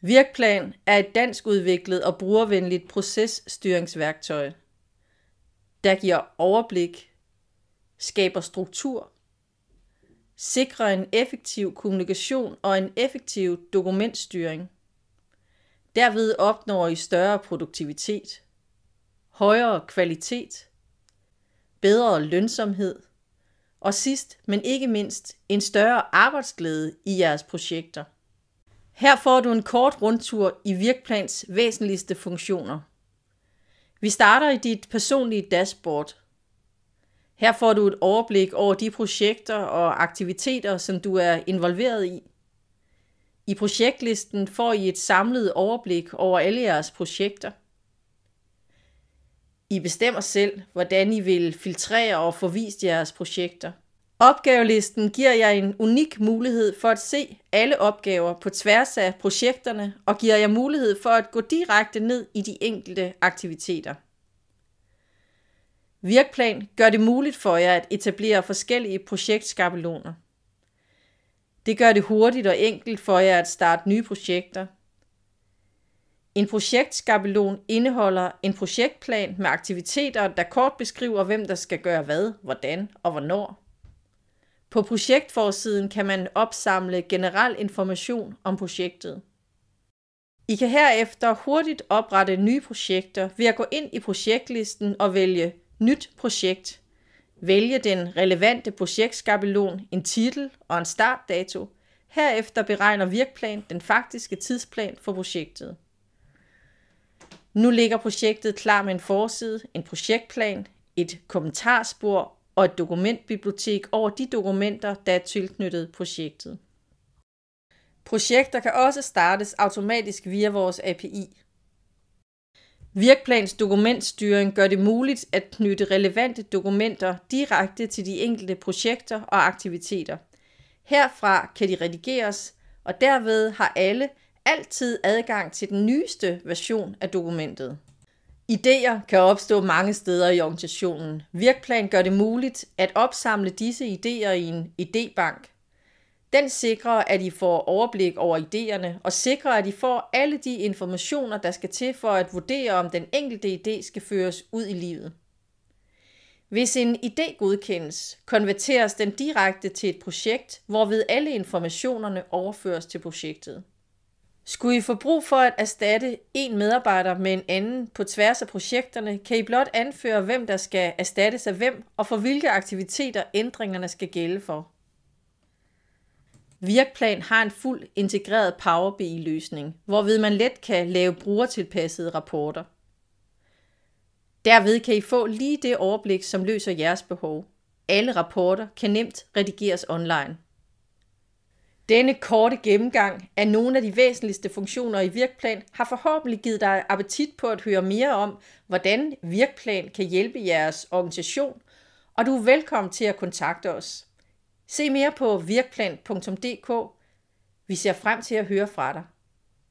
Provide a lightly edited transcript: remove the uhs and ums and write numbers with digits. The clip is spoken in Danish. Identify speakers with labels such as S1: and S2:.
S1: Virkplan er et dansk udviklet og brugervenligt processtyringsværktøj, der giver overblik, skaber struktur, sikrer en effektiv kommunikation og en effektiv dokumentstyring. Derved opnår I større produktivitet, højere kvalitet, bedre lønsomhed og sidst, men ikke mindst, en større arbejdsglæde i jeres projekter. Her får du en kort rundtur i Virkplans væsentligste funktioner. Vi starter i dit personlige dashboard. Her får du et overblik over de projekter og aktiviteter, som du er involveret i. I projektlisten får I et samlet overblik over alle jeres projekter. I bestemmer selv, hvordan I vil filtrere og få vist jeres projekter. Opgavelisten giver jer en unik mulighed for at se alle opgaver på tværs af projekterne og giver jer mulighed for at gå direkte ned i de enkelte aktiviteter. Virkplan gør det muligt for jer at etablere forskellige projektskabeloner. Det gør det hurtigt og enkelt for jer at starte nye projekter. En projektskabelon indeholder en projektplan med aktiviteter, der kort beskriver, hvem der skal gøre hvad, hvordan og hvornår. På projektforsiden kan man opsamle generel information om projektet. I kan herefter hurtigt oprette nye projekter ved at gå ind i projektlisten og vælge Nyt projekt. Vælge den relevante projektskabelon, en titel og en startdato. Herefter beregner Virkplan den faktiske tidsplan for projektet. Nu ligger projektet klar med en forside, en projektplan, et kommentarspor og et dokumentbibliotek over de dokumenter, der er tilknyttet projektet. Projekter kan også startes automatisk via vores API. Virkplans dokumentstyring gør det muligt at knytte relevante dokumenter direkte til de enkelte projekter og aktiviteter. Herfra kan de redigeres, og derved har alle altid adgang til den nyeste version af dokumentet. Idéer kan opstå mange steder i organisationen. Virkplan gør det muligt at opsamle disse idéer i en idébank. Den sikrer, at I får overblik over idéerne og sikrer, at I får alle de informationer, der skal til for at vurdere, om den enkelte idé skal føres ud i livet. Hvis en idé godkendes, konverteres den direkte til et projekt, hvorved alle informationerne overføres til projektet. Skulle I få brug for at erstatte en medarbejder med en anden på tværs af projekterne, kan I blot anføre, hvem der skal erstattes af hvem, og for hvilke aktiviteter ændringerne skal gælde for. Virkplan har en fuld integreret Power BI-løsning, hvorved man let kan lave brugertilpassede rapporter. Derved kan I få lige det overblik, som løser jeres behov. Alle rapporter kan nemt redigeres online. Denne korte gennemgang af nogle af de væsentligste funktioner i Virkplan har forhåbentlig givet dig appetit på at høre mere om, hvordan Virkplan kan hjælpe jeres organisation, og du er velkommen til at kontakte os. Se mere på virkplan.dk. Vi ser frem til at høre fra dig.